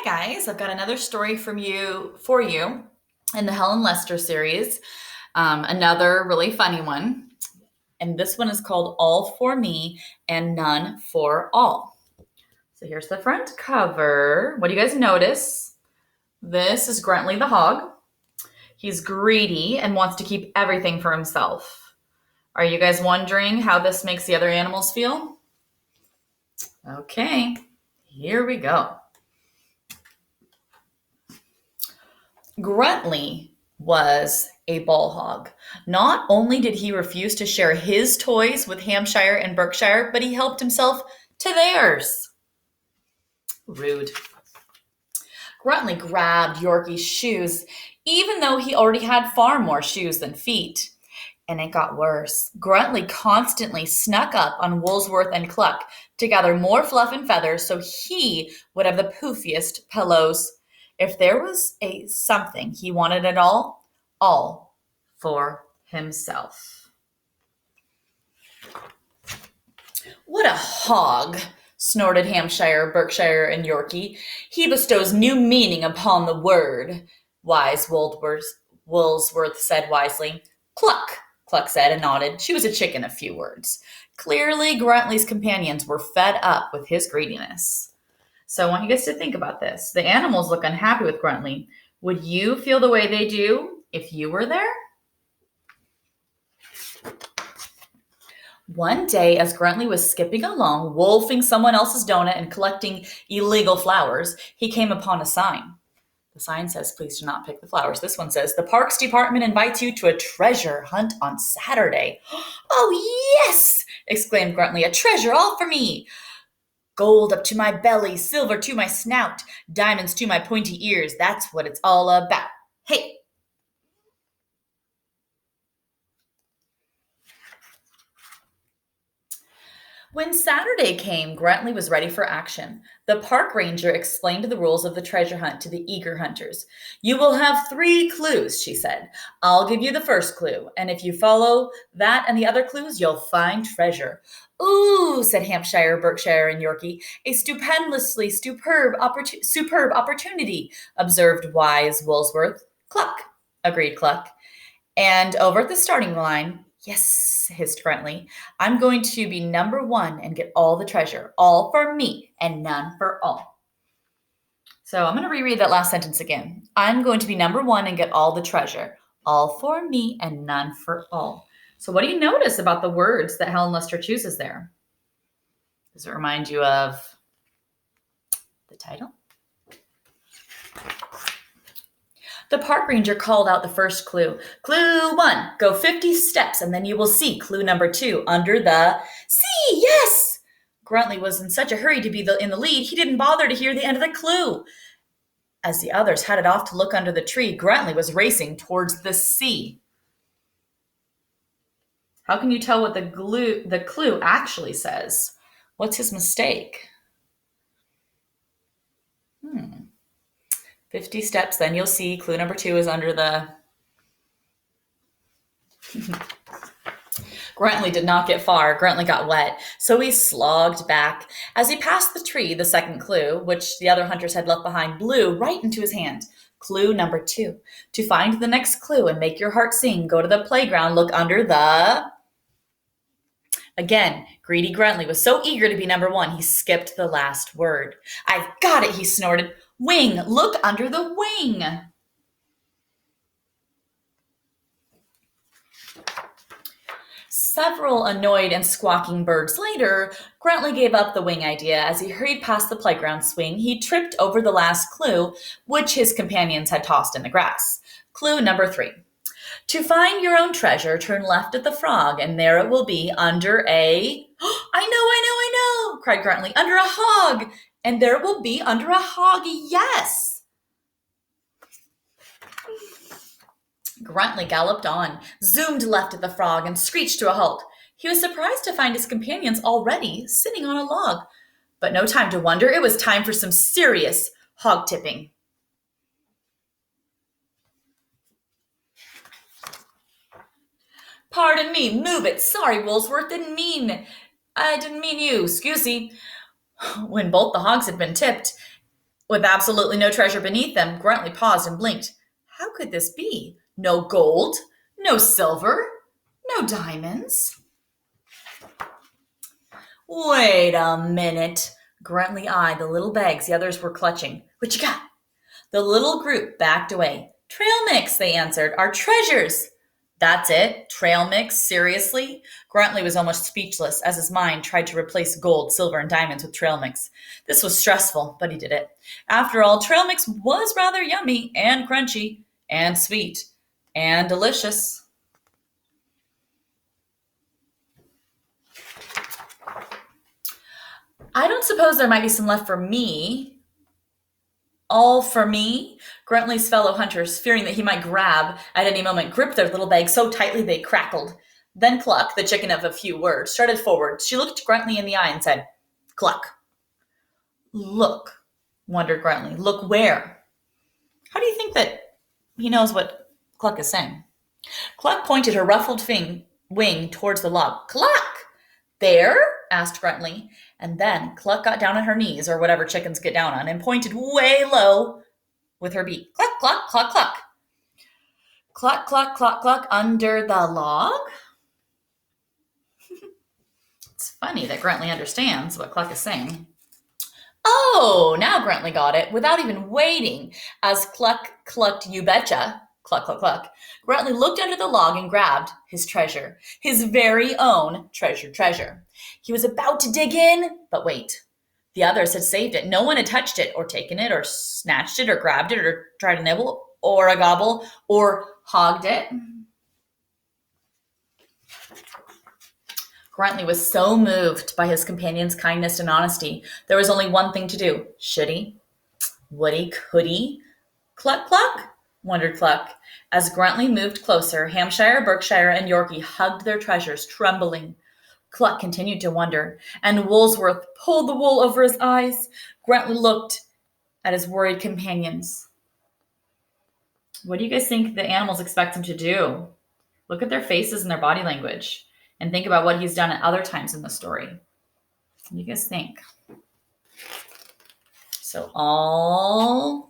Hi guys, I've got another story for you in the Helen Lester series. Another really funny one, and this one is called "All for Me and None for All." So here's the front cover. What do you guys notice? This is Gruntley the hog. He's greedy and wants to keep everything for himself. Are you guys wondering how this makes the other animals feel? Okay, here we go. Gruntley was a ball hog. Not only did he refuse to share his toys with Hampshire and Berkshire, but he helped himself to theirs. Rude. Gruntley grabbed Yorkie's shoes, even though he already had far more shoes than feet. And it got worse. Gruntley constantly snuck up on Woolsworth and Cluck to gather more fluff and feathers so he would have the poofiest pillows. If there was a something he wanted at all for himself. What a hog, snorted Hampshire, Berkshire, and Yorkie. He bestows new meaning upon the word, wise Woolsworth said wisely. Cluck, Cluck said and nodded. She was a chick in a few words. Clearly, Gruntley's companions were fed up with his greediness. So I want you guys to think about this. The animals look unhappy with Gruntley. Would you feel the way they do if you were there? One day, as Gruntley was skipping along, wolfing someone else's donut and collecting illegal flowers, he came upon a sign. The sign says, please do not pick the flowers. This one says, the Parks Department invites you to a treasure hunt on Saturday. Oh, yes, exclaimed Gruntley, a treasure all for me. Gold up to my belly, silver to my snout, diamonds to my pointy ears. That's what it's all about. Hey! When Saturday came, Gruntley was ready for action. The park ranger explained the rules of the treasure hunt to the eager hunters. You will have 3 clues, she said. I'll give you the first clue, and if you follow that and the other clues, you'll find treasure. Ooh, said Hampshire, Berkshire, and Yorkie. A stupendously superb opportunity, observed wise Woolsworth. Cluck, agreed Cluck. And over at the starting line, yes, hissed Gruntley, I'm going to be number 1 and get all the treasure. All for me and none for all. So I'm going to reread that last sentence again. I'm going to be number 1 and get all the treasure. All for me and none for all. So what do you notice about the words that Helen Lester chooses there? Does it remind you of the title? The park ranger called out the first clue. Clue 1, go 50 steps and then you will see clue number 2 under the See, yes! Gruntley was in such a hurry to be in the lead, he didn't bother to hear the end of the clue. As the others headed off to look under the tree, Gruntley was racing towards the sea. How can you tell what the clue actually says? What's his mistake? 50 steps, then you'll see clue number 2 is under the... Gruntley did not get far. Gruntley got wet, so he slogged back. As he passed the tree, the second clue, which the other hunters had left behind, blew right into his hand. Clue number 2. To find the next clue and make your heart sing, go to the playground, look under the... Again, greedy Gruntley was so eager to be number 1, he skipped the last word. I've got it, he snorted. Wing, look under the wing. Several annoyed and squawking birds later, Gruntley gave up the wing idea. As he hurried past the playground swing, he tripped over the last clue, which his companions had tossed in the grass. Clue number 3. To find your own treasure, turn left at the frog, and there it will be under a... I know, cried Gruntley. Under a hog! And there it will be under a hog, yes! Gruntley galloped on, zoomed left at the frog, and screeched to a halt. He was surprised to find his companions already sitting on a log. But no time to wonder, it was time for some serious hog tipping. Pardon me, move it. Sorry, Woolsworth, I didn't mean you. Excuse me. When both the hogs had been tipped, With absolutely no treasure beneath them, Gruntley paused and blinked. How could this be? No gold, no silver, no diamonds. Wait a minute. Gruntley eyed the little bags the others were clutching. What you got? The little group backed away. Trail mix, they answered. Our treasures. That's it? Trail mix? Seriously? Gruntley was almost speechless as his mind tried to replace gold, silver, and diamonds with trail mix. This was stressful, but he did it. After all, trail mix was rather yummy and crunchy and sweet and delicious. I don't suppose there might be some left for me. All for me? Gruntley's fellow hunters, fearing that he might grab at any moment, gripped their little bags so tightly they crackled. Then Cluck, the chicken of a few words, started forward. She looked Gruntley in the eye and said, Cluck. Look, wondered Gruntley. Look where? How do you think that he knows what Cluck is saying? Cluck pointed her ruffled wing towards the log. Cluck! There? Asked Gruntley. And then Cluck got down on her knees, or whatever chickens get down on, and pointed way low with her beak. Cluck, cluck, cluck, cluck. Cluck, cluck, cluck, cluck, under the log? It's funny that Gruntley understands what Cluck is saying. Oh, now Gruntley got it, without even waiting, as Cluck clucked, you betcha. Cluck, cluck, cluck. Gruntley looked under the log and grabbed his treasure, his very own treasure. He was about to dig in, but wait. The others had saved it. No one had touched it, or taken it, or snatched it, or grabbed it, or tried to nibble, or a gobble, or hogged it. Gruntley was so moved by his companion's kindness and honesty, there was only one thing to do. Should he? Would he? Could he? Cluck, cluck, wondered Cluck. As Gruntley moved closer, Hampshire, Berkshire, and Yorkie hugged their treasures, trembling. Cluck continued to wonder, and Woolsworth pulled the wool over his eyes. Gruntley looked at his worried companions. What do you guys think the animals expect him to do? Look at their faces and their body language, and think about what he's done at other times in the story. What do you guys think? So all ...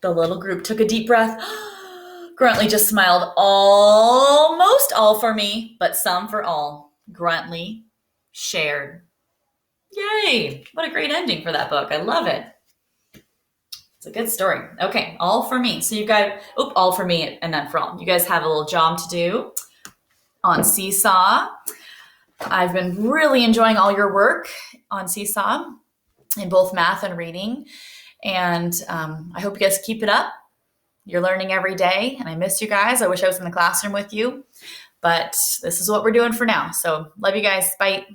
The little group took a deep breath. Gruntley just smiled. Almost all for me, but some for all. Gruntley shared. Yay! What a great ending for that book. I love it. It's a good story. Okay, all for me. So you guys, all for me and none for all. You guys have a little job to do on Seesaw. I've been really enjoying all your work on Seesaw in both math and reading. And I hope you guys keep it up. You're learning every day, and I miss you guys. I wish I was in the classroom with you, but this is what we're doing for now. So love you guys. Bye.